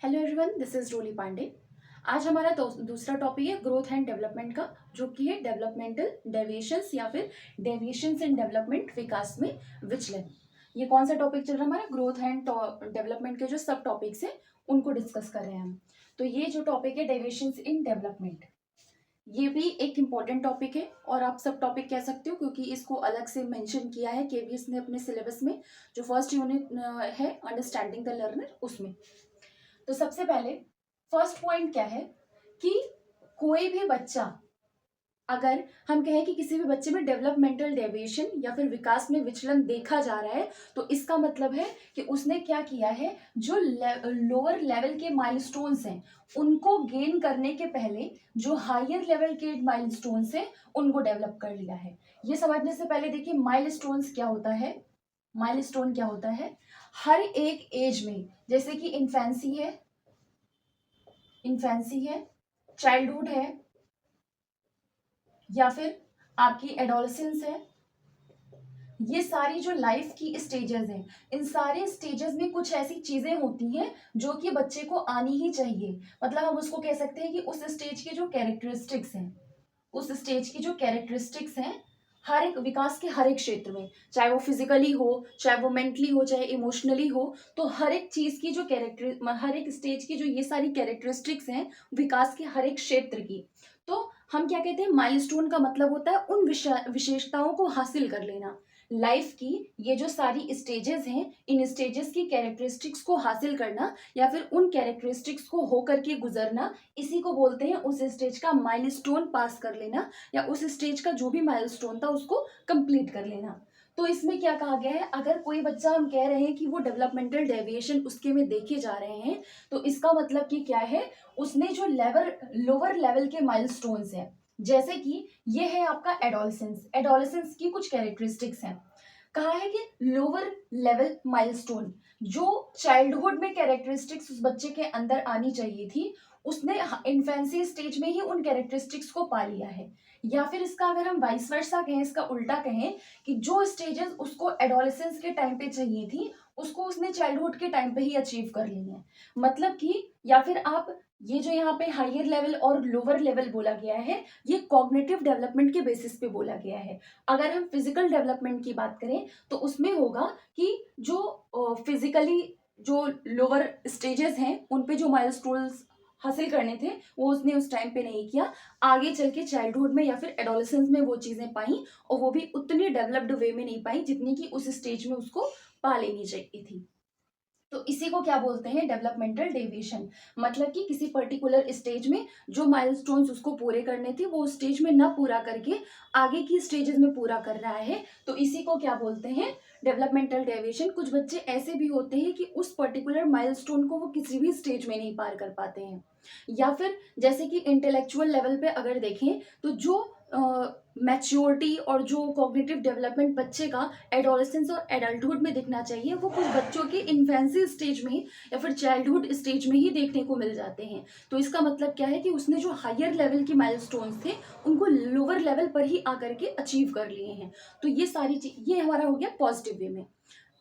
Hello everyone, this is रोली पांडे। आज हमारा दूसरा टॉपिक है ग्रोथ एंड डेवलपमेंट का, जो कि है डेवलपमेंटल डेविएशंस या फिर डेविएशंस इन डेवलपमेंट, विकास में विचलन। ये कौन सा टॉपिक चल रहा है हमारा? ग्रोथ एंड डेवलपमेंट के जो सब टॉपिक्स हैं उनको डिस्कस कर रहे हैं हम। तो ये जो टॉपिक है डेविएशंस इन डेवलपमेंट, ये भी एक इम्पॉर्टेंट टॉपिक है और आप सब टॉपिक कह सकते हो, क्योंकि इसको अलग से मेंशन किया है केवीएस ने अपने सिलेबस में, जो फर्स्ट यूनिट है अंडरस्टैंडिंग द लर्नर, उसमें। तो सबसे पहले फर्स्ट पॉइंट क्या है कि कोई भी बच्चा, अगर हम कहें कि किसी भी बच्चे में डेवलपमेंटल डेविएशन या फिर विकास में विचलन देखा जा रहा है, तो इसका मतलब है कि उसने क्या किया है, जो लोअर लेवल के माइलस्टोन्स हैं उनको गेन करने के पहले जो हायर लेवल के माइलस्टोन्स हैं उनको डेवलप कर लिया है। ये समझने से पहले देखिए माइलस्टोन्स क्या होता है। माइलस्टोन क्या होता है? हर एक एज में, जैसे कि इन्फेंसी है, चाइल्डहुड है, या फिर आपकी एडोलसेंस है, ये सारी जो लाइफ की स्टेजेस हैं, इन सारे स्टेजेस में कुछ ऐसी चीजें होती हैं जो कि बच्चे को आनी ही चाहिए। मतलब हम उसको कह सकते हैं कि उस स्टेज के जो कैरेक्टरिस्टिक्स हैं, उस स्टेज की जो कैरेक्टरिस्टिक्स हैं, हर एक विकास के हर एक क्षेत्र में, चाहे वो फिजिकली हो, चाहे वो मेंटली हो, चाहे इमोशनली हो, तो हर एक चीज की जो हर एक स्टेज की जो ये सारी कैरेक्टरिस्टिक्स हैं विकास के हर एक क्षेत्र की, तो हम क्या कहते हैं, माइलस्टोन का मतलब होता है उन विशेषताओं को हासिल कर लेना। लाइफ की ये जो सारी स्टेजेस हैं, इन स्टेजेस की कैरेक्टरिस्टिक्स को हासिल करना या फिर उन कैरेक्टरिस्टिक्स को होकर के गुजरना, इसी को बोलते हैं उस स्टेज का माइलस्टोन पास कर लेना, या उस स्टेज का जो भी माइलस्टोन था उसको कंप्लीट कर लेना। तो इसमें क्या कहा गया है, अगर कोई बच्चा हम कह रहे हैं कि वो डेवलपमेंटल डेविएशन उसके में देखे जा रहे हैं, तो इसका मतलब कि क्या है, उसने जो लोअर लेवल के माइलस्टोन्स हैं, जैसे कि ये है आपका एडोलसेंस। एडोलसेंस की कुछ कैरेक्टरिस्टिक्स हैं। कहा है कि लोअर लेवल माइलस्टोन, जो चाइल्डहुड में कैरेक्टरिस्टिक्स उस बच्चे के अंदर आनी चाहिए थी, उसने इन्फेंसी स्टेज में ही उन कैरेक्टरिस्टिक्स को पा लिया है। या फिर इसका अगर हम वाइस वर्सा कहें, इसका उल्टा कहें, कि जो स्टेजेस उसको एडोलेसेंस के टाइम पे चाहिए थी, उसको उसने चाइल्डहुड के टाइम पे ही अचीव कर ली है। मतलब कि, या फिर आप ये जो यहाँ पे हायर लेवल और लोअर लेवल बोला गया है, ये कॉग्निटिव डेवलपमेंट के बेसिस पे बोला गया है। अगर हम फिजिकल डेवलपमेंट की बात करें तो उसमें होगा कि जो फिजिकली जो लोअर स्टेजेस हैं उन पे जो माइलस्टोन्स हासिल करने थे वो उसने उस टाइम पे नहीं किया, आगे चल के चाइल्डहुड में या फिर एडोलेसेंस में वो चीजें पाई, और वो भी उतनी डेवलप्ड वे में नहीं पाई जितनी कि उस स्टेज में उसको पा लेनी चाहिए थी। तो इसी को क्या बोलते हैं, डेवलपमेंटल डेविएशन। मतलब कि किसी पर्टिकुलर स्टेज में जो माइलस्टोन्स उसको पूरे करने थे वो स्टेज में ना पूरा करके आगे की स्टेजेस में पूरा कर रहा है, तो इसी को क्या बोलते हैं, डेवलपमेंटल डेविएशन। कुछ बच्चे ऐसे भी होते हैं कि उस पर्टिकुलर माइलस्टोन को वो किसी भी स्टेज में नहीं पार कर पाते हैं। या फिर जैसे कि इंटेलेक्चुअल लेवल पे अगर देखें, तो जो मैच्योरिटी और जो कॉग्निटिव डेवलपमेंट बच्चे का एडोलेसेंस और एडल्टहुड में दिखना चाहिए, वो कुछ बच्चों के इन्फेंसी स्टेज में या फिर चाइल्डहुड स्टेज में ही देखने को मिल जाते हैं। तो इसका मतलब क्या है कि उसने जो हायर लेवल के माइलस्टोन्स थे उनको लोअर लेवल पर ही आकर के अचीव कर लिए हैं। तो ये सारी चीज, ये हमारा हो गया पॉजिटिव वे में।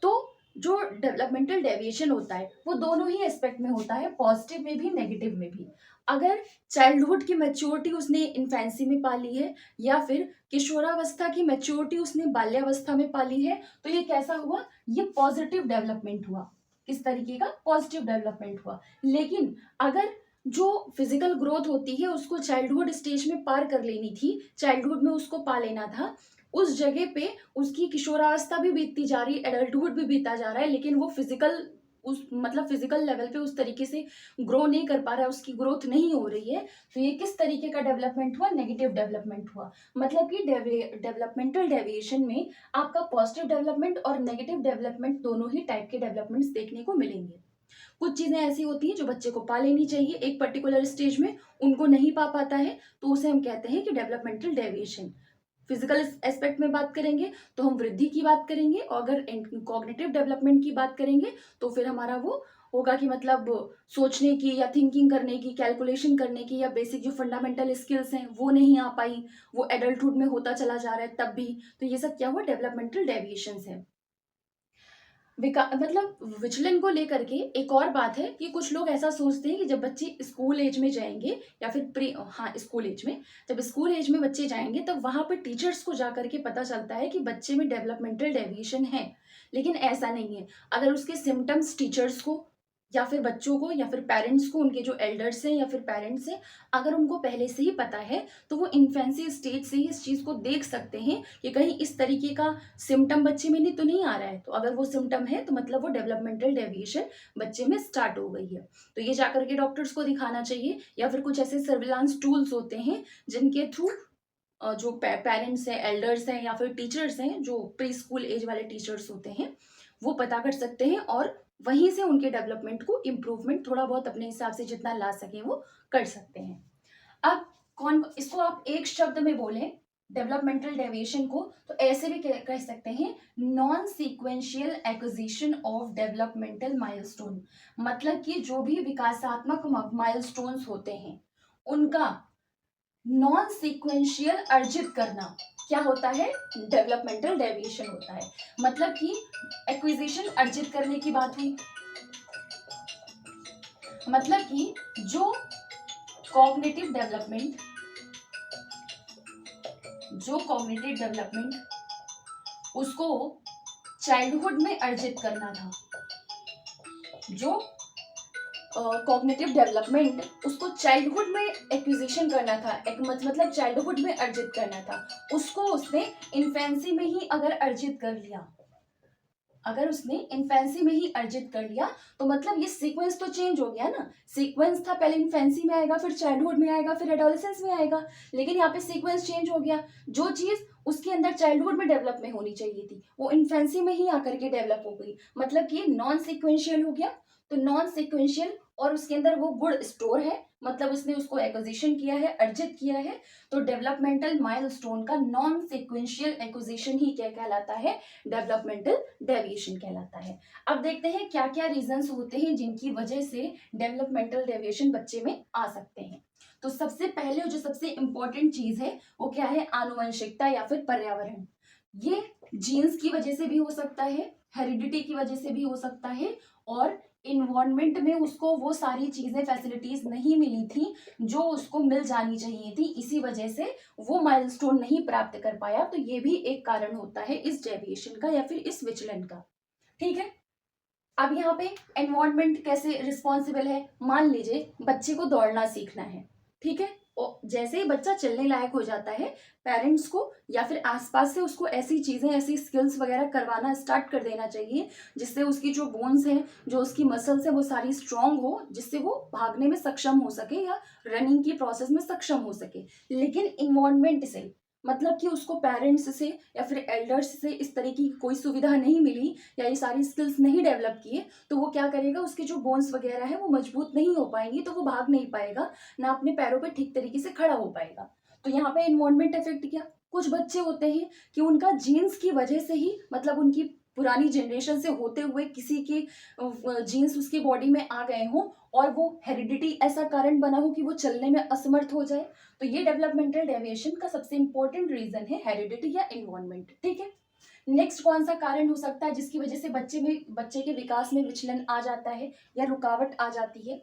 तो जो डेवलपमेंटल डेविएशन होता है वो दोनों ही एस्पेक्ट में होता है, पॉजिटिव में भी नेगेटिव में भी। अगर चाइल्डहुड की मैच्योरिटी उसने इन्फेंसी में पा ली है, या फिर किशोरावस्था की मैच्योरिटी उसने बाल्यावस्था में पा ली है, तो ये कैसा हुआ, ये पॉजिटिव डेवलपमेंट हुआ। किस तरीके का? पॉजिटिव डेवलपमेंट हुआ। लेकिन अगर जो फिजिकल ग्रोथ होती है उसको चाइल्डहुड स्टेज में पार कर लेनी थी, चाइल्डहुड में उसको पा लेना था, उस जगह पे उसकी किशोरावस्था भी बीतती जा रही है, एडल्टहुड भी बीता जा रहा है, लेकिन वो फिजिकल उस मतलब फिजिकल लेवल पे उस तरीके से ग्रो नहीं कर पा रहा है, उसकी ग्रोथ नहीं हो रही है, तो ये किस तरीके का डेवलपमेंट हुआ, नेगेटिव डेवलपमेंट हुआ। मतलब कि डेवलपमेंटल डेविएशन में आपका पॉजिटिव डेवलपमेंट और नेगेटिव डेवलपमेंट दोनों ही टाइप के डेवलपमेंट्स देखने को मिलेंगे। कुछ चीजें ऐसी होती हैं जो बच्चे को पा लेनी चाहिए एक पर्टिकुलर स्टेज में, उनको नहीं पा पाता है, तो उसे हम कहते हैं कि डेवलपमेंटल डेविएशन। फिजिकल एस्पेक्ट में बात करेंगे तो हम वृद्धि की बात करेंगे, और अगर कॉग्निटिव डेवलपमेंट की बात करेंगे तो फिर हमारा वो होगा कि मतलब सोचने की या थिंकिंग करने की, कैलकुलेशन करने की, या बेसिक जो फंडामेंटल स्किल्स हैं वो नहीं आ पाई, वो एडल्टहुड में होता चला जा रहा है तब भी। तो ये सब क्या हुआ, डेवलपमेंटल डेविएशंस है। मतलब विचलन को लेकर के एक और बात है कि कुछ लोग ऐसा सोचते हैं कि जब बच्चे स्कूल एज में जाएंगे या फिर स्कूल एज में, जब स्कूल एज में बच्चे जाएंगे तब वहां पर टीचर्स को जा करके पता चलता है कि बच्चे में डेवलपमेंटल डेविएशन है। लेकिन ऐसा नहीं है। अगर उसके सिम्टम्स टीचर्स को या फिर बच्चों को या फिर पेरेंट्स को, उनके जो एल्डर्स हैं या फिर पेरेंट्स हैं, अगर उनको पहले से ही पता है तो वो इन्फेंसी स्टेज से ही इस चीज़ को देख सकते हैं कि कहीं इस तरीके का सिम्टम बच्चे में नहीं तो नहीं आ रहा है। तो अगर वो सिम्टम है तो मतलब वो डेवलपमेंटल डेविएशन बच्चे में स्टार्ट हो गई है। तो ये जाकर के डॉक्टर्स को दिखाना चाहिए, या फिर कुछ ऐसे सर्विलांस टूल्स होते हैं जिनके थ्रू जो पेरेंट्स हैं, एल्डर्स हैं या फिर टीचर्स हैं, जो प्री स्कूल एज वाले टीचर्स होते हैं, वो पता कर सकते हैं और वहीं से उनके डेवलपमेंट को इम्प्रूवमेंट थोड़ा बहुत अपने हिसाब से जितना ला सकें वो कर सकते हैं। अब कौन इसको आप एक शब्द में बोलें डेवलपमेंटल डेविएशन को, तो ऐसे भी कह सकते हैं non sequential acquisition of developmental milestone. मतलब कि जो भी विकासात्मक माइलस्टोन्स होते हैं उनका नॉन सीक्वेंशियल अर्जित करना क्या होता है, डेवलपमेंटल डेविएशन होता है। मतलब कि एक्विजिशन अर्जित करने की बात हुई, मतलब कि जो कॉग्निटिव डेवलपमेंट उसको चाइल्डहुड में अर्जित करना था, जो कॉग्निटिव डेवलपमेंट उसको चाइल्डहुड में एक्विजिशन करना था, मतलब चाइल्डहुड में अर्जित करना था, उसको उसने इन्फेंसी में ही अगर अर्जित कर लिया, अगर उसने इन्फेंसी में ही अर्जित कर लिया तो मतलब ये सीक्वेंस तो चेंज हो गया ना। सीक्वेंस था पहले इन्फेंसी में आएगा, फिर चाइल्डहुड में आएगा, फिर एडोलेसेंस में आएगा, लेकिन यहाँ पे सीक्वेंस चेंज हो गया। जो चीज उसके अंदर चाइल्डहुड में डेवलप में होनी चाहिए थी वो इन्फेंसी में ही आकर के डेवलप हो गई, मतलब कि नॉन सिक्वेंशियल हो गया। तो नॉन सिक्वेंशियल और उसके अंदर वो गुड स्टोर है, मतलब उसने उसको एक्विजिशन किया है, अर्जित किया है। तो डेवलपमेंटल माइलस्टोन का नॉन सिक्वेंशियल एक्विजिशन ही क्या कहलाता है, डेवलपमेंटल डेविएशन कहलाता है। अब देखते हैं क्या क्या रीजंस होते हैं जिनकी वजह से डेवलपमेंटल डेविएशन बच्चे में आ सकते हैं। तो सबसे पहले जो सबसे इंपॉर्टेंट चीज है वो क्या है, आनुवंशिकता या फिर पर्यावरण। ये जीन्स की वजह से भी हो सकता है, हेरिडिटी की वजह से भी हो सकता है, और इन्वायरमेंट में उसको वो सारी चीजें फैसिलिटीज नहीं मिली थी जो उसको मिल जानी चाहिए थी, इसी वजह से वो माइलस्टोन नहीं प्राप्त कर पाया। तो ये भी एक कारण होता है इस डेविएशन का या फिर इस विचलन का। ठीक है। अब यहाँ पे एनवायरनमेंट कैसे रिस्पॉन्सिबल है, मान लीजिए बच्चे को दौड़ना सीखना है, ठीक है। और जैसे ही बच्चा चलने लायक हो जाता है, पेरेंट्स को या फिर आसपास से उसको ऐसी चीजें, ऐसी स्किल्स वगैरह करवाना स्टार्ट कर देना चाहिए जिससे उसकी जो बोन्स हैं, जो उसकी मसल्स है वो सारी स्ट्रांग हो, जिससे वो भागने में सक्षम हो सके या रनिंग की प्रोसेस में सक्षम हो सके। लेकिन इन्वायरमेंट से, मतलब कि उसको पेरेंट्स से या फिर एल्डर्स से इस तरीके की कोई सुविधा नहीं मिली या ये सारी स्किल्स नहीं डेवलप किए, तो वो क्या करेगा, उसके जो बोन्स वगैरह है वो मजबूत नहीं हो पाएंगी, तो वो भाग नहीं पाएगा, ना अपने पैरों पे ठीक तरीके से खड़ा हो पाएगा। तो यहाँ पे इन्वायरमेंट इफेक्ट किया। कुछ बच्चे होते हैं कि उनका जीन्स की वजह से ही, मतलब उनकी पुरानी जनरेशन से होते हुए किसी के जीन्स उसकी बॉडी में आ गए हों और वो हेरिडिटी ऐसा कारण बना हो कि वो चलने में असमर्थ हो जाए। तो ये डेवलपमेंटल डेविएशन का सबसे इंपॉर्टेंट रीजन है, हेरिडिटी या इन्वायरमेंट। ठीक है। नेक्स्ट कौन सा कारण हो सकता है जिसकी वजह से बच्चे के विकास में विचलन आ जाता है या रुकावट आ जाती है,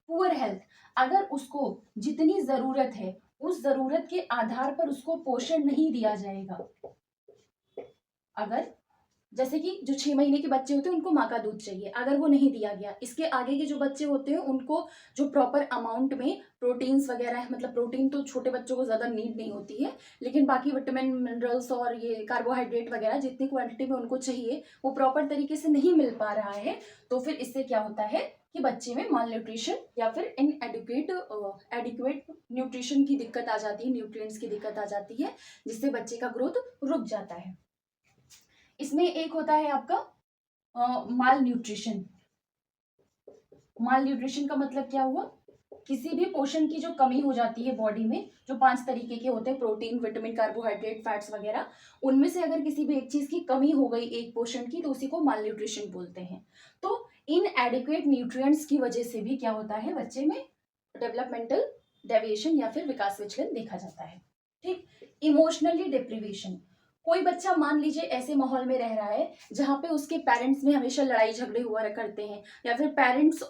पुअर हेल्थ। अगर उसको जितनी जरूरत है उस जरूरत के आधार पर उसको पोषण नहीं दिया जाएगा, अगर जैसे कि जो 6 महीने के बच्चे होते हैं उनको माँ का दूध चाहिए, अगर वो नहीं दिया गया, इसके आगे के जो बच्चे होते हैं उनको जो प्रॉपर अमाउंट में प्रोटीन्स वगैरह है, मतलब प्रोटीन तो छोटे बच्चों को ज़्यादा नीड नहीं होती है, लेकिन बाकी विटामिन मिनरल्स और ये कार्बोहाइड्रेट वगैरह जितनी क्वांटिटी में उनको चाहिए वो प्रॉपर तरीके से नहीं मिल पा रहा है। तो फिर इससे क्या होता है कि बच्चे में माल न्यूट्रिशन या फिर एडिक्वेट न्यूट्रिशन की दिक्कत आ जाती है, न्यूट्रिएंट्स की दिक्कत आ जाती है, जिससे बच्चे का ग्रोथ रुक जाता है। इसमें एक होता है आपका माल न्यूट्रिशन। माल न्यूट्रिशन का मतलब क्या हुआ, किसी भी पोषण की जो कमी हो जाती है बॉडी में, जो 5 तरीके के होते हैं, प्रोटीन, विटामिन, कार्बोहाइड्रेट, फैट्स वगैरह, उनमें से अगर किसी भी एक चीज की कमी हो गई एक पोषण की, तो उसी को माल न्यूट्रिशन बोलते हैं। तो इन एडिक्वेट न्यूट्रिएंट्स की वजह से भी क्या होता है, बच्चे में डेवलपमेंटल डेविएशन या फिर विकास विचलन देखा जाता है। ठीक। इमोशनली डिप्रीवेशन, कोई बच्चा मान लीजिए ऐसे माहौल में रह रहा है जहाँ पे उसके पेरेंट्स में हमेशा लड़ाई झगड़े हुआ करते हैं, या फिर पेरेंट्स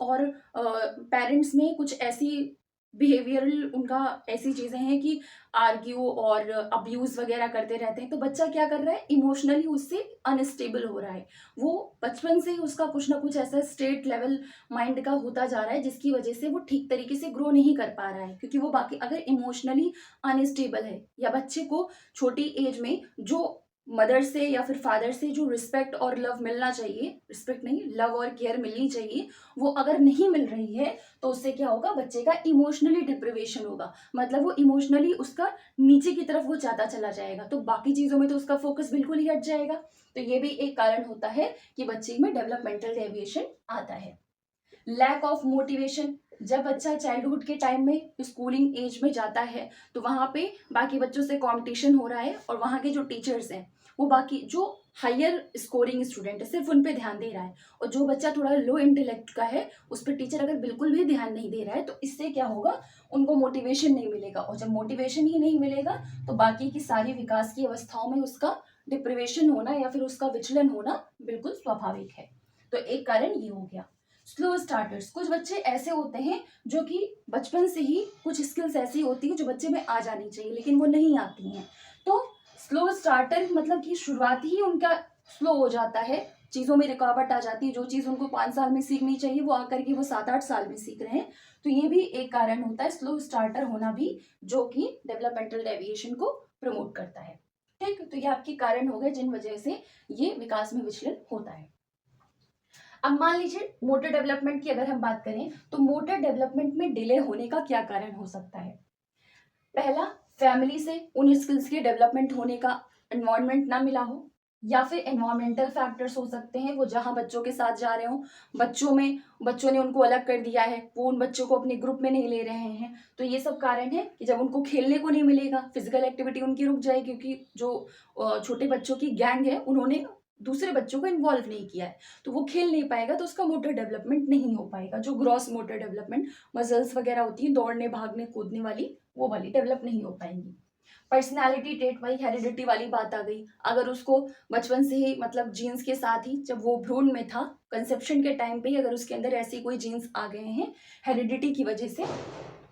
में कुछ ऐसी बिहेवियरल उनका ऐसी चीजें हैं कि आर्ग्यू और अब्यूज वगैरह करते रहते हैं, तो बच्चा क्या कर रहा है, इमोशनली उससे अनस्टेबल हो रहा है। वो बचपन से ही उसका कुछ ना कुछ ऐसा स्टेट लेवल माइंड का होता जा रहा है जिसकी वजह से वो ठीक तरीके से ग्रो नहीं कर पा रहा है, क्योंकि वो बाकी अगर इमोशनली अनस्टेबल है, या बच्चे को छोटी एज में जो मदर से या फिर फादर से जो रिस्पेक्ट और लव मिलना चाहिए, रिस्पेक्ट नहीं, लव और केयर मिलनी चाहिए, वो अगर नहीं मिल रही है, तो उससे क्या होगा, बच्चे का इमोशनली डिप्रिवेशन होगा। मतलब वो इमोशनली उसका नीचे की तरफ वो जाता चला जाएगा, तो बाकी चीजों में तो उसका फोकस बिल्कुल ही हट जाएगा। तो ये भी एक कारण होता है कि बच्चे में डेवलपमेंटल डेविएशन आता है। लैक ऑफ मोटिवेशन, जब बच्चा चाइल्डहुड के टाइम में स्कूलिंग एज में जाता है, तो वहाँ पे बाकी बच्चों से कंपटीशन हो रहा है, और वहाँ के जो टीचर्स हैं वो बाकी जो हायर स्कोरिंग स्टूडेंट है सिर्फ उन पे ध्यान दे रहा है, और जो बच्चा थोड़ा लो इंटेलेक्ट का है उस पर टीचर अगर बिल्कुल भी ध्यान नहीं दे रहा है, तो इससे क्या होगा, उनको मोटिवेशन नहीं मिलेगा, और जब मोटिवेशन ही नहीं मिलेगा तो बाकी की सारी विकास की अवस्थाओं में उसका डिप्रिवेशन होना या फिर उसका विचलन होना बिल्कुल स्वाभाविक है। तो एक कारण ये हो गया। स्लो स्टार्टर्स, कुछ बच्चे ऐसे होते हैं जो कि बचपन से ही कुछ स्किल्स ऐसी होती है जो बच्चे में आ जानी चाहिए लेकिन वो नहीं आती हैं, तो स्लो स्टार्टर मतलब कि शुरुआत ही उनका स्लो हो जाता है, चीज़ों में रुकावट आ जाती है, जो चीज़ उनको 5 साल में सीखनी चाहिए वो आकर के वो 7-8 साल में सीख रहे हैं। तो ये भी एक कारण होता है स्लो स्टार्टर होना भी, जो कि डेवलपमेंटल डेविएशन को प्रमोट करता है। ठीक, तो ये आपके कारण हो गए जिन वजह से ये विकास में विचलन होता है। अब मान लीजिए मोटर डेवलपमेंट की अगर हम बात करें, तो मोटर डेवलपमेंट में डिले होने का क्या कारण हो सकता है। पहला, फैमिली से उन स्किल्स के डेवलपमेंट होने का एनवायरनमेंट ना मिला हो, या फिर एनवायरमेंटल फैक्टर्स हो सकते हैं, वो जहां बच्चों के साथ जा रहे हो, बच्चों ने उनको अलग कर दिया है, वो उन बच्चों को अपने ग्रुप में नहीं ले रहे हैं, तो ये सब कारण है कि जब उनको खेलने को नहीं मिलेगा, फिजिकल एक्टिविटी उनकी रुक जाएगी, क्योंकि जो छोटे बच्चों की गैंग है उन्होंने दूसरे बच्चों को इन्वॉल्व नहीं किया है, तो वो खेल नहीं पाएगा, तो उसका मोटर डेवलपमेंट नहीं हो पाएगा। जो ग्रॉस मोटर डेवलपमेंट मसल्स वगैरह होती है दौड़ने भागने कूदने वाली, वो वाली डेवलप नहीं हो पाएंगी। पर्सनैलिटी ट्रेट, वही हेरिडिटी वाली बात आ गई, अगर उसको बचपन से ही मतलब जीन्स के साथ ही जब वो भ्रूण में था, कंसेप्शन के टाइम पे ही अगर उसके अंदर ऐसी कोई जीन्स आ गए हैं हेरिडिटी की वजह से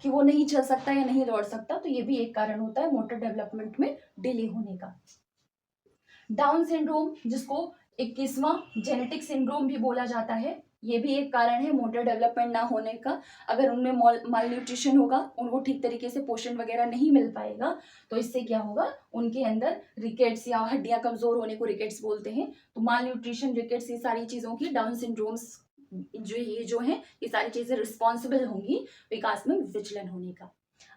कि वो नहीं चल सकता या नहीं दौड़ सकता, तो ये भी एक कारण होता है मोटर डेवलपमेंट में डिले होने का। डाउन सिंड्रोम, जिसको 21वां जेनेटिक सिंड्रोम भी बोला जाता है, ये भी एक कारण है मोटर डेवलपमेंट ना होने का। अगर उनमें माल न्यूट्रिशन होगा, उनको ठीक तरीके से पोषण वगैरह नहीं मिल पाएगा, तो इससे क्या होगा, उनके अंदर रिकेट्स या हड्डियां कमजोर होने को रिकेट्स बोलते हैं, तो माल न्यूट्रिशन, रिकेट्स, ये सारी चीजों की डाउन सिंड्रोम्स जो है ये सारी चीजें रिस्पॉन्सिबल होंगी विकास में विचलन होने का।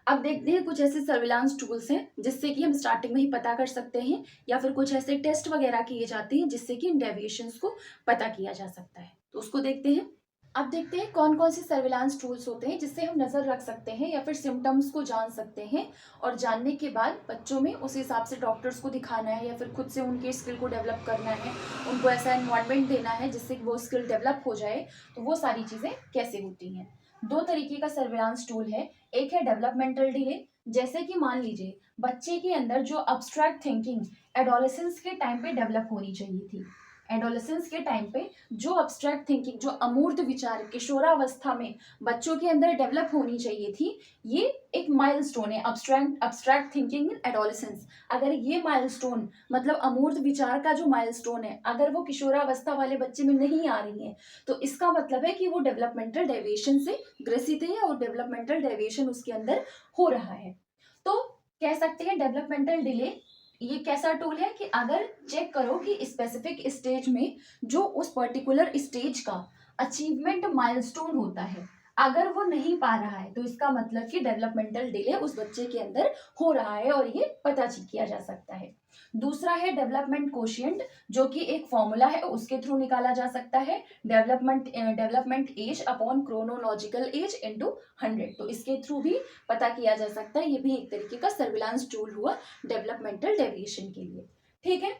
अब देखते हैं कुछ ऐसे सर्विलांस टूल्स हैं जिससे कि हम स्टार्टिंग में ही पता कर सकते हैं, या फिर कुछ ऐसे टेस्ट वगैरह किए जाते हैं जिससे कि इन डेविएशंस को पता किया जा सकता है, तो उसको देखते हैं। अब देखते हैं कौन कौन से सर्विलांस टूल्स होते हैं जिससे हम नजर रख सकते हैं या फिर सिम्टम्स को जान सकते हैं, और जानने के बाद बच्चों में उस हिसाब से डॉक्टर्स को दिखाना है या फिर खुद से उनके स्किल को डेवलप करना है, उनको ऐसा एनवायरनमेंट देना है जिससे वो स्किल डेवलप हो जाए। तो वो सारी चीजें कैसे होती हैं। दो तरीके का सर्विलांस टूल है, एक है डेवलपमेंटल डिले, जैसे कि मान लीजिए बच्चे के अंदर जो अब्स्ट्रैक्ट थिंकिंग एडोलेसेंस के टाइम पे डेवलप होनी चाहिए थी, एडोलेसेंस के टाइम पे जो अब्स्ट्रैक्ट थिंकिंग, जो अमूर्त विचार किशोरावस्था में बच्चों के अंदर डेवलप होनी चाहिए थी, ये एक माइलस्टोन है, अब्स्ट्रैक्ट थिंकिंग इन एडोलेसेंस। अगर ये माइलस्टोन मतलब अमूर्त विचार का जो माइलस्टोन है, अगर वो किशोरावस्था वाले बच्चे में नहीं आ रही है, तो इसका मतलब है कि वो डेवलपमेंटल डेविएशन से ग्रसित है और डेवलपमेंटल डेविएशन उसके अंदर हो रहा है। तो कह सकते हैं डेवलपमेंटल डिले ये कैसा टूल है कि अगर चेक करो कि स्पेसिफिक स्टेज में जो उस पर्टिकुलर स्टेज का अचीवमेंट माइलस्टोन होता है, अगर वो नहीं पा रहा है, तो इसका मतलब कि डेवलपमेंटल डिले उस बच्चे के अंदर हो रहा है और ये पता किया जा सकता है। दूसरा है डेवलपमेंट कोशिएंट, जो कि एक फॉर्मूला है, उसके थ्रू निकाला जा सकता है, development as upon chronological age into 100, तो इसके थ्रू भी पता किया जा सकता है। ये भी एक तरीके का सर्विलांस टूल हुआ डेवलपमेंटल डेविएशन के लिए। ठीक है,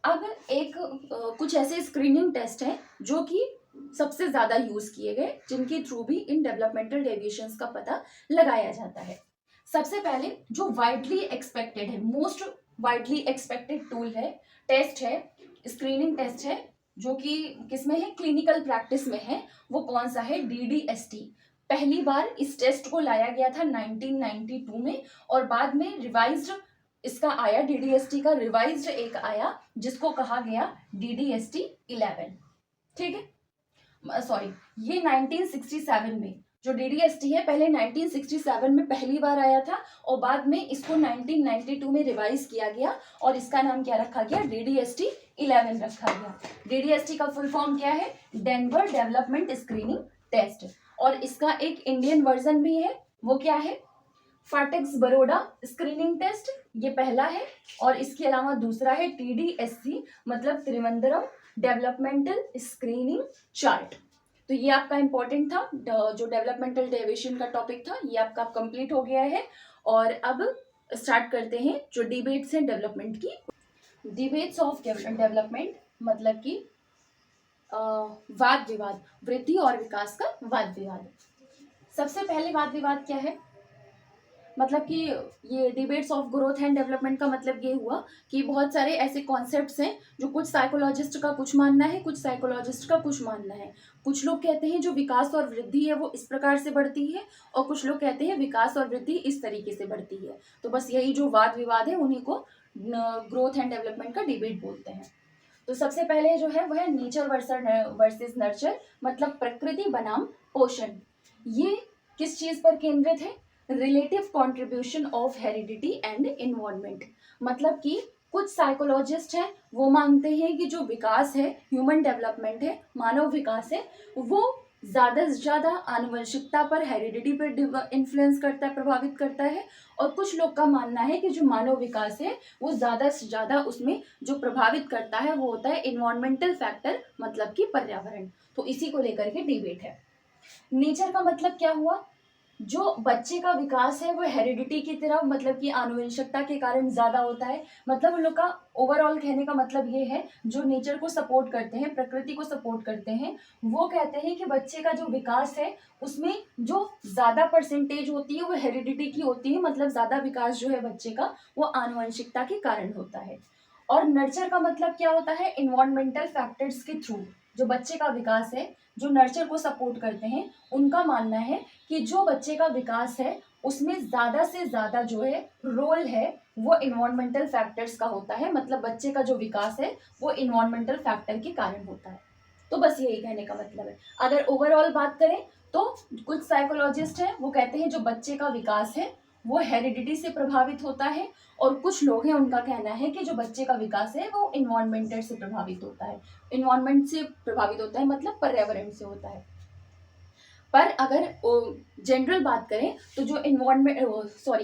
अब एक कुछ ऐसे स्क्रीनिंग टेस्ट हैं जो कि सबसे ज्यादा यूज किए गए, जिनके थ्रू भी इन डेवलपमेंटल डेविएशंस का पता लगाया जाता है। सबसे पहले जो वाइडली एक्सपेक्टेड है, मोस्ट वाइडली एक्सपेक्टेड टूल है, टेस्ट है, स्क्रीनिंग टेस्ट है, जो कि किसमें है, क्लिनिकल प्रैक्टिस में है। वो कौन सा है, DDST। पहली बार इस टेस्ट को लाया गया था 1992 में, और बाद में रिवाइज्ड इसका आया, DDST का रिवाइज्ड एक आया जिसको कहा गया DDST 11। ठीक है, सॉरी, ये 1967 में जो DDST है पहले 1967 में पहली बार आया था, और बाद में इसको 1992 में रिवाइज किया गया और इसका नाम क्या रखा गया, DDST 11 रखा गया। DDST का फुल फॉर्म क्या है, डेनवर डेवलपमेंट स्क्रीनिंग टेस्ट, और इसका एक इंडियन वर्जन भी है, वो क्या है, फाटेक्स बरोडा स्क्रीनिंग टेस्ट, ये पहला है। और इसके अलावा दूसरा है TDSC, मतलब त्रिवेंद्रम डेवलपमेंटल स्क्रीनिंग चार्ट। तो ये आपका इंपॉर्टेंट था, जो डेवलपमेंटल डेविएशन का टॉपिक था, ये आपका कंप्लीट हो गया है। और अब स्टार्ट करते हैं जो डिबेट्स हैं डेवलपमेंट की। डिबेट्स ऑफ डेवलपमेंट मतलब कि वाद विवाद, वृद्धि और विकास का वाद विवाद। सबसे पहले वाद विवाद क्या है, मतलब कि ये debates of growth and development का मतलब ये हुआ कि बहुत सारे ऐसे कॉन्सेप्ट्स हैं जो कुछ साइकोलॉजिस्ट का कुछ मानना है, कुछ साइकोलॉजिस्ट का कुछ मानना है। कुछ लोग कहते हैं जो विकास और वृद्धि है वो इस प्रकार से बढ़ती है, और कुछ लोग कहते हैं विकास और वृद्धि इस तरीके से बढ़ती है। तो बस यही जो वाद विवाद है उन्हीं को ग्रोथ एंड डेवलपमेंट का डिबेट बोलते हैं। तो सबसे पहले जो है वह है नेचर वर्सेस नर्चर, मतलब प्रकृति बनाम पोषण। ये किस चीज पर केंद्रित है, relative contribution of heredity and environment. मतलब कि कुछ साइकोलॉजिस्ट हैं वो मानते हैं कि जो विकास है, ह्यूमन डेवलपमेंट है, मानव विकास है, वो ज़्यादा से ज़्यादा आनुवंशिकता पर, हेरिडिटी पर इन्फ्लुएंस करता है, प्रभावित करता है। और कुछ लोग का मानना है कि जो मानव विकास है वो ज़्यादा से ज़्यादा उसमें जो प्रभावित करता है वो होता है इन्वायरमेंटल फैक्टर, मतलब कि पर्यावरण। तो इसी को लेकर के डिबेट है। नेचर का मतलब क्या हुआ, जो बच्चे का विकास है वो हेरिडिटी की तरफ, मतलब कि आनुवंशिकता के कारण ज्यादा होता है। मतलब उन लोग का ओवरऑल कहने का मतलब ये है, जो नेचर को सपोर्ट करते हैं, प्रकृति को सपोर्ट करते हैं, वो कहते हैं कि बच्चे का जो विकास है उसमें जो ज्यादा परसेंटेज होती है वो हेरिडिटी की होती है, मतलब ज्यादा विकास जो है बच्चे का वो आनुवंशिकता के कारण होता है। और नर्चर का मतलब क्या होता है, इन्वायरमेंटल फैक्टर्स के थ्रू जो बच्चे का विकास है, जो नर्चर को सपोर्ट करते हैं, उनका मानना है कि जो बच्चे का विकास है उसमें ज़्यादा से ज़्यादा जो है रोल है वो इन्वायरमेंटल फैक्टर्स का होता है। मतलब बच्चे का जो विकास है वो इन्वायरमेंटल फैक्टर के कारण होता है। तो बस यही कहने का मतलब है। अगर ओवरऑल बात करें तो कुछ साइकोलॉजिस्ट हैं वो कहते हैं जो बच्चे का विकास है वो हेरिडिटी से प्रभावित होता है, और कुछ लोग हैं उनका कहना है कि जो बच्चे का विकास है वो इन्वायरमेंट से प्रभावित होता है। इन्वायरमेंट से प्रभावित होता है मतलब पर्यावरण से होता है। पर अगर जनरल बात करें तो जो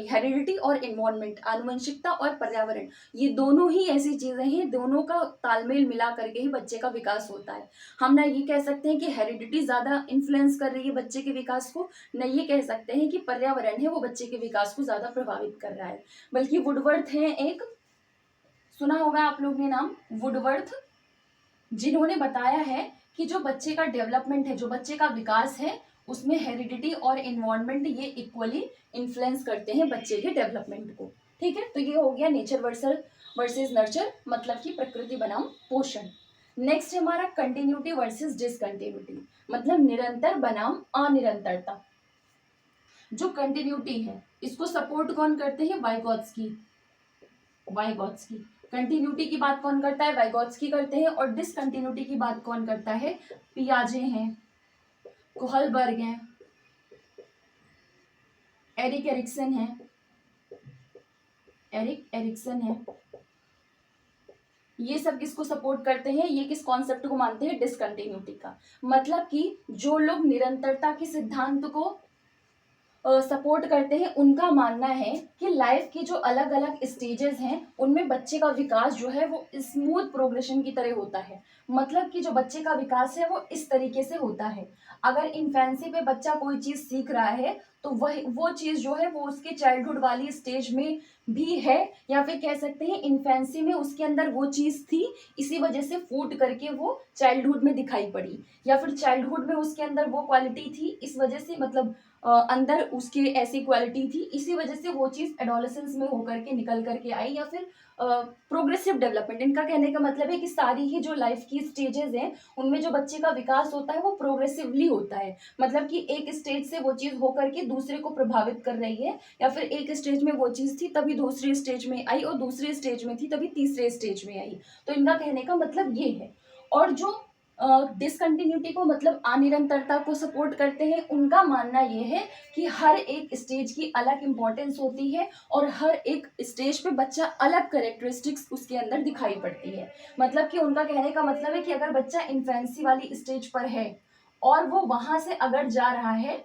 हेरिडिटी और इन्वायरमेंट, आनुवंशिकता और पर्यावरण, ये दोनों ही ऐसी चीजें हैं, दोनों का तालमेल मिला करके ही बच्चे का विकास होता है। हम ना ये कह सकते हैं कि हेरिडिटी ज्यादा इन्फ्लुएंस कर रही है बच्चे के विकास को, न ये कह सकते हैं कि पर्यावरण है वो बच्चे के विकास को ज्यादा प्रभावित कर रहा है। बल्कि वुडवर्थ है एक, सुना होगा आप लोग ने नाम, वुडवर्थ, जिन्होंने बताया है कि जो बच्चे का डेवलपमेंट है, जो बच्चे का विकास है, उसमें हेरिडिटी और इन्वायरमेंट ये इक्वली इन्फ्लुएंस करते हैं बच्चे के डेवलपमेंट को। ठीक है, तो ये हो गया नेचर वर्सेस नर्चर, मतलब कि प्रकृति बनाम पोषण। नेक्स्ट है हमारा कंटिन्यूटी वर्सेस डिसकंटिन्यूटी, मतलब निरंतर बनाम अनिरंतरता। जो कंटिन्यूटी है इसको सपोर्ट कौन करते हैं, वाइगोत्स्की। कंटिन्यूटी की बात कौन करता है, वाइगोत्स्की करते हैं। और डिसकंटिन्यूटी की बात कौन करता है, पियाजे हैं, कोहलबर्ग हैं, एरिक एरिक्सन है। ये सब किसको सपोर्ट करते हैं, ये किस कॉन्सेप्ट को मानते हैं, डिसकंटिन्यूटी का। मतलब कि जो लोग निरंतरता के सिद्धांत को सपोर्ट करते हैं उनका मानना है कि लाइफ की जो अलग अलग स्टेजेस हैं उनमें बच्चे का विकास जो है वो स्मूथ प्रोग्रेशन की तरह होता है। मतलब कि जो बच्चे का विकास है वो इस तरीके से होता है, अगर इन्फेंसी पे बच्चा कोई चीज़ सीख रहा है तो वह वो चीज़ जो है वो उसके चाइल्डहुड वाली स्टेज में भी है, या फिर कह सकते हैं इन्फेंसी में उसके अंदर वो चीज़ थी, इसी वजह से फूट करके वो चाइल्डहुड में दिखाई पड़ी, या फिर चाइल्डहुड में उसके अंदर वो क्वालिटी थी इस वजह से, मतलब अंदर उसकी ऐसी क्वालिटी थी इसी वजह से वो चीज़ एडोलेसेंस में होकर के निकल करके आई, या फिर प्रोग्रेसिव डेवलपमेंट। इनका कहने का मतलब है कि सारी ही जो लाइफ की स्टेजेस हैं उनमें जो बच्चे का विकास होता है वो प्रोग्रेसिवली होता है। मतलब कि एक स्टेज से वो चीज़ होकर के दूसरे को प्रभावित कर रही है, या फिर एक स्टेज में वो चीज़ थी तभी दूसरी स्टेज में आई, और दूसरी स्टेज में थी तभी तीसरे स्टेज में आई। तो इनका कहने का मतलब ये है। और जो डिसकंटिन्यूटी को मतलब अनिरंतरता को सपोर्ट करते हैं, उनका मानना ये है कि हर एक स्टेज की अलग इंपॉर्टेंस होती है और हर एक स्टेज पे बच्चा अलग कैरेक्टरिस्टिक्स उसके अंदर दिखाई पड़ती है। मतलब कि उनका कहने का मतलब है कि अगर बच्चा इन्फेंसी वाली स्टेज पर है और वो वहां से अगर जा रहा है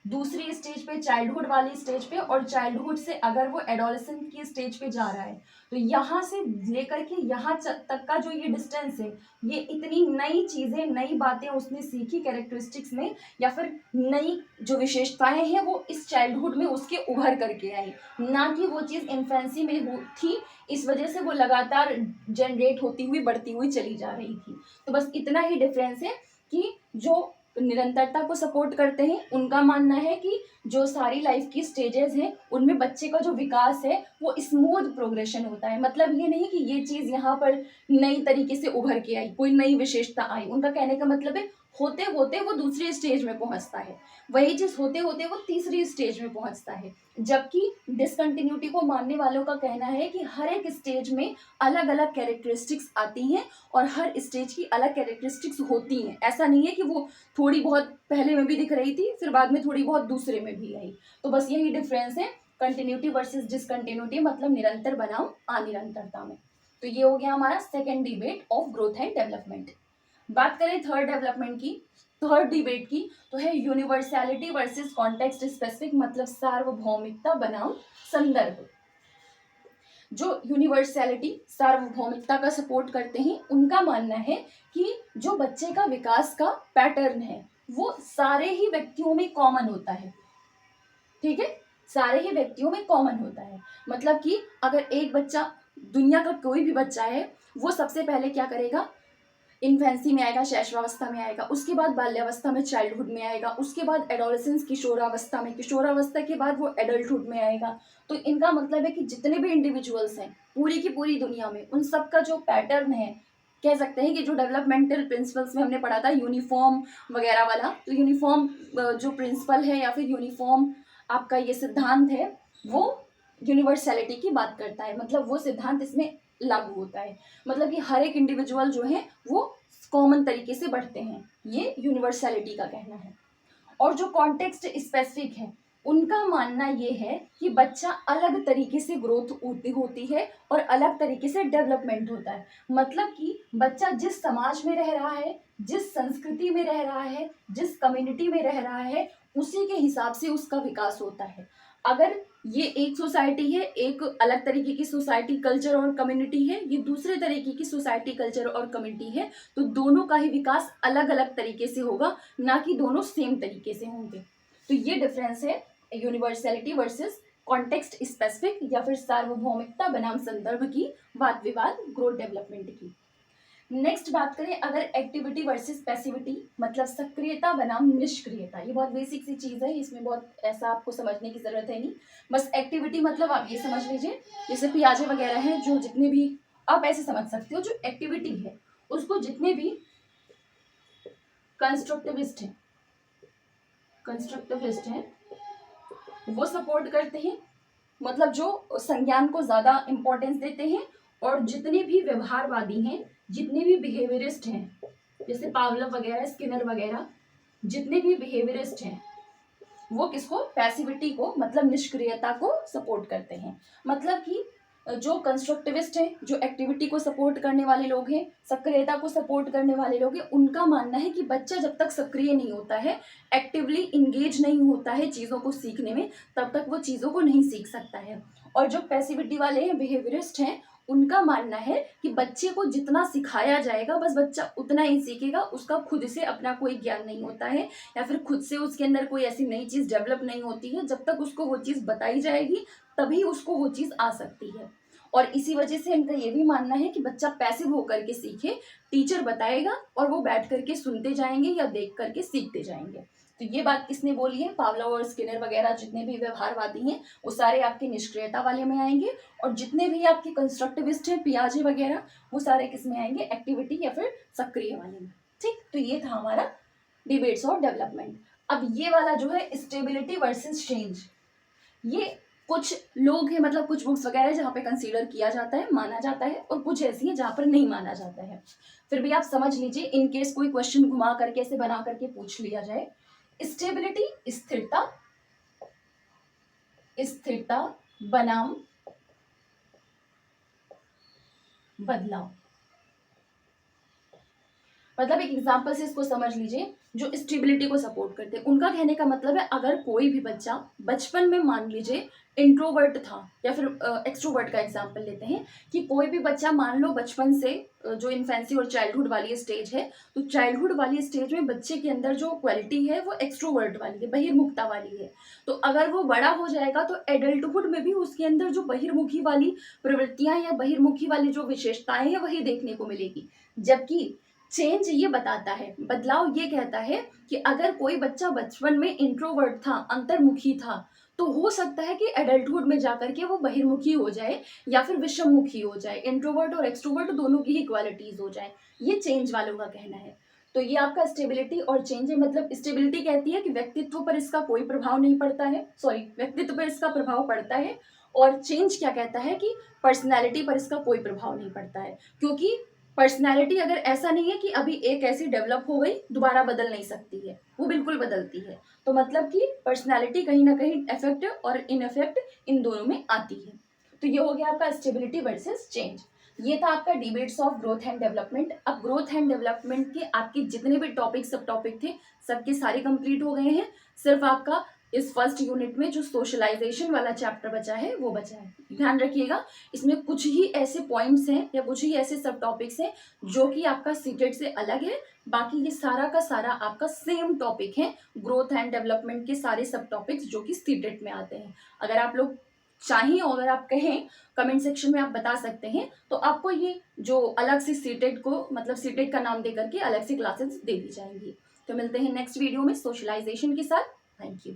दूसरी स्टेज पे, चाइल्डहुड वाली स्टेज पे, और चाइल्डहुड से अगर वो एडोलेसेंट की स्टेज पे जा रहा है, तो यहाँ से लेकर के यहाँ तक का जो ये डिस्टेंस है, ये इतनी नई चीजें, नई बातें उसने सीखी कैरेक्टरिस्टिक्स में, या फिर नई जो विशेषताएं हैं वो इस चाइल्डहुड में उसके उभर करके आई, ना कि वो चीज इन्फेंसी में थी, इस वजह से वो लगातार जनरेट होती हुई बढ़ती हुई चली जा रही थी। तो बस इतना ही डिफरेंस है कि जो निरंतरता को सपोर्ट करते हैं उनका मानना है कि जो सारी लाइफ की स्टेजेस हैं उनमें बच्चे का जो विकास है वो स्मूथ प्रोग्रेशन होता है। मतलब ये नहीं कि ये चीज यहाँ पर नई तरीके से उभर के आई, कोई नई विशेषता आई। उनका कहने का मतलब है होते होते वो दूसरे स्टेज में पहुंचता है, वही चीज होते होते वो तीसरी स्टेज में पहुंचता है। जबकि डिसकंटिन्यूटी को मानने वालों का कहना है कि हर एक स्टेज में अलग अलग कैरेक्टरिस्टिक्स आती हैं और हर स्टेज की अलग कैरेक्टरिस्टिक्स होती हैं। ऐसा नहीं है कि वो थोड़ी बहुत पहले में भी दिख रही थी फिर बाद में थोड़ी बहुत दूसरे में भी आई। तो बस यही डिफरेंस है कंटिन्यूटी वर्सेस डिसकंटिन्यूटी, मतलब निरंतर बनाम अनिरंतरता में। तो ये हो गया हमारा second debate of growth and development. बात करें थर्ड डेवलपमेंट की, थर्ड डिबेट की, तो है यूनिवर्सैलिटी वर्सेस कॉन्टेक्स्ट स्पेसिफिक, मतलब सार्वभौमिकता बनाम संदर्भ। जो यूनिवर्सैलिटी, सार्वभौमिकता का सपोर्ट करते हैं, उनका मानना है कि जो बच्चे का विकास का पैटर्न है वो सारे ही व्यक्तियों में कॉमन होता है। ठीक है, सारे ही व्यक्तियों में कॉमन होता है। मतलब कि अगर एक बच्चा, दुनिया का कोई भी बच्चा है, वो सबसे पहले क्या करेगा, इन्फेंसी में आएगा, शैशवावस्था में आएगा, उसके बाद बाल्यावस्था में, चाइल्डहुड में आएगा, उसके बाद एडोलेसेंस, किशोरावस्था में, किशोरावस्था के बाद वो एडल्टहुड में आएगा। तो इनका मतलब है कि जितने भी इंडिविजुअल्स हैं पूरी की पूरी दुनिया में, उन सबका जो पैटर्न है, कह सकते हैं कि जो डेवलपमेंटल प्रिंसिपल्स में हमने पढ़ा था यूनिफॉर्म वगैरह वाला, तो यूनिफॉर्म जो प्रिंसिपल है या फिर यूनिफॉर्म आपका ये सिद्धांत है वो यूनिवर्सैलिटी की बात करता है। मतलब वो सिद्धांत इसमें लागू होता है। मतलब कि हर एक इंडिविजुअल जो है वो कॉमन तरीके से बढ़ते हैं, ये यूनिवर्सैलिटी का कहना है। और जो कॉन्टेक्स्ट स्पेसिफिक है, उनका मानना ये है कि बच्चा अलग तरीके से ग्रोथ होती है और अलग तरीके से डेवलपमेंट होता है। मतलब कि बच्चा जिस समाज में रह रहा है, जिस संस्कृति में रह रहा है, जिस कम्युनिटी में रह रहा है, उसी के हिसाब से उसका विकास होता है। अगर ये एक सोसाइटी है, एक अलग तरीके की सोसाइटी, कल्चर और कम्युनिटी है, ये दूसरे तरीके की सोसाइटी, कल्चर और कम्युनिटी है, तो दोनों का ही विकास अलग अलग तरीके से होगा, ना कि दोनों सेम तरीके से होंगे। तो ये डिफरेंस है यूनिवर्सैलिटी वर्सेस कॉन्टेक्स्ट स्पेसिफिक या फिर सार्वभौमिकता बनाम संदर्भ की वाद विवाद ग्रोथ डेवलपमेंट की। नेक्स्ट बात करें अगर एक्टिविटी वर्सेस पैसिविटी, मतलब सक्रियता बनाम निष्क्रियता। ये बहुत बेसिक सी चीज़ है, इसमें बहुत ऐसा आपको समझने की ज़रूरत है नहीं। बस एक्टिविटी मतलब आप ये समझ लीजिए, जैसे पियाजे वगैरह हैं, जो जितने भी आप ऐसे समझ सकते हो, जो एक्टिविटी है उसको जितने भी कंस्ट्रक्टिविस्ट हैं वो सपोर्ट करते हैं, मतलब जो संज्ञान को ज़्यादा इम्पोर्टेंस देते हैं। और जितने भी व्यवहारवादी हैं, जितने भी बिहेवियरिस्ट हैं, जैसे पावलव वगैरह, स्किनर वगैरह, जितने भी बिहेवियरिस्ट हैं वो किसको, पैसिविटी को, मतलब निष्क्रियता को सपोर्ट करते हैं। मतलब कि जो कंस्ट्रक्टिविस्ट हैं, जो एक्टिविटी को सपोर्ट करने वाले लोग हैं, सक्रियता को सपोर्ट करने वाले लोग हैं, उनका मानना है कि बच्चा जब तक सक्रिय नहीं होता है, एक्टिवली इंगेज नहीं होता है चीज़ों को सीखने में, तब तक वो चीज़ों को नहीं सीख सकता है। और जो पैसिविटी वाले हैं, बिहेवियरिस्ट हैं, उनका मानना है कि बच्चे को जितना सिखाया जाएगा बस बच्चा उतना ही सीखेगा, उसका खुद से अपना कोई ज्ञान नहीं होता है, या फिर खुद से उसके अंदर कोई ऐसी नई चीज़ डेवलप नहीं होती है। जब तक उसको वो चीज़ बताई जाएगी तभी उसको वो चीज़ आ सकती है। और इसी वजह से इनका ये भी मानना है कि बच्चा पैसिव होकर के सीखे, टीचर बताएगा और वो बैठ करके सुनते जाएंगे या देख करके सीखते जाएंगे। तो ये बात किसने बोली है? पावलोव और स्किनर वगैरह जितने भी व्यवहारवादी हैं वो सारे आपके निष्क्रियता वाले में आएंगे, और जितने भी आपके कंस्ट्रक्टिविस्ट हैं पियाजे वगैरह वो सारे किस में आएंगे? एक्टिविटी या फिर सक्रिय वाले में। ठीक, तो ये था हमारा डिबेट्स ऑफ डेवलपमेंट। अब ये वाला जो है स्टेबिलिटी वर्सेस चेंज, ये कुछ लोग हैं, मतलब कुछ बुक्स वगैरह जहाँ पे कंसीडर किया जाता है, माना जाता है, और कुछ ऐसी हैं जहाँ पर नहीं माना जाता है। फिर भी आप समझ लीजिए, इन केस कोई क्वेश्चन घुमा करके ऐसे बना करके पूछ लिया जाए। स्टेबिलिटी स्थिरता, स्थिरता बनाम बदलाव। मतलब एक एग्जाम्पल से इसको समझ लीजिए, जो स्टेबिलिटी को सपोर्ट करते हैं उनका कहने का मतलब है, अगर कोई भी बच्चा बचपन में मान लीजिए इंट्रोवर्ट था, या फिर एक्सट्रोवर्ट का एग्जाम्पल लेते हैं, कि कोई भी बच्चा मान लो बचपन से जो इन्फेंसी और चाइल्डहुड वाली स्टेज है, तो चाइल्डहुड वाली स्टेज में बच्चे के अंदर जो क्वालिटी है वो एक्सट्रोवर्ट वाली है, बहिर्मुखता वाली है। तो अगर वो बड़ा हो जाएगा तो एडल्टहुड में भी उसके अंदर जो बहिर्मुखी वाली प्रवृत्तियां या बहिर्मुखी वाली जो विशेषताएं हैं वही देखने को मिलेगी। जबकि चेंज ये बताता है, बदलाव ये कहता है कि अगर कोई बच्चा बचपन में इंट्रोवर्ट था, अंतर्मुखी था, तो हो सकता है कि एडल्टहुड में जाकर के वो बहिर्मुखी हो जाए या फिर विषममुखी हो जाए, इंट्रोवर्ट और एक्सट्रोवर्ट दोनों की ही क्वालिटीज हो जाए। ये चेंज वालों का कहना है। तो ये आपका स्टेबिलिटी और चेंज है। मतलब स्टेबिलिटी कहती है कि व्यक्तित्व पर इसका कोई प्रभाव नहीं पड़ता है, सॉरी, व्यक्तित्व पर इसका प्रभाव पड़ता है, और चेंज क्या कहता है कि पर्सनैलिटी पर इसका कोई प्रभाव नहीं पड़ता है। क्योंकि पर्सनैलिटी अगर ऐसा नहीं है कि अभी एक ऐसी डेवलप हो गई दोबारा बदल नहीं सकती है, वो बिल्कुल बदलती है। तो मतलब कि पर्सनैलिटी कहीं ना कहीं इफेक्ट और इनइफेक्ट इन दोनों में आती है। तो ये हो गया आपका स्टेबिलिटी वर्सेस चेंज। ये था आपका debates of growth and development. अब ग्रोथ एंड डेवलपमेंट के आपके जितने भी टॉपिक सब टॉपिक थे सबके सारे कंप्लीट हो गए हैं। सिर्फ आपका इस फर्स्ट यूनिट में जो सोशलाइजेशन वाला चैप्टर बचा है वो बचा है। ध्यान रखिएगा, इसमें कुछ ही ऐसे पॉइंट्स हैं या कुछ ही ऐसे सब टॉपिक्स हैं जो कि आपका सीटेट से अलग है। बाकी ये सारा का सारा आपका सेम टॉपिक है, ग्रोथ एंड डेवलपमेंट के सारे सब टॉपिक्स जो कि सीटेट में आते हैं। अगर आप लोग चाहिए और अगर आप कहें कमेंट सेक्शन में आप बता सकते हैं, तो आपको ये जो अलग से सीटेट को, मतलब सीटेट का नाम दे करके अलग से क्लासेस दे दी जाएंगी। तो मिलते हैं नेक्स्ट वीडियो में सोशलाइजेशन के साथ। Thank you.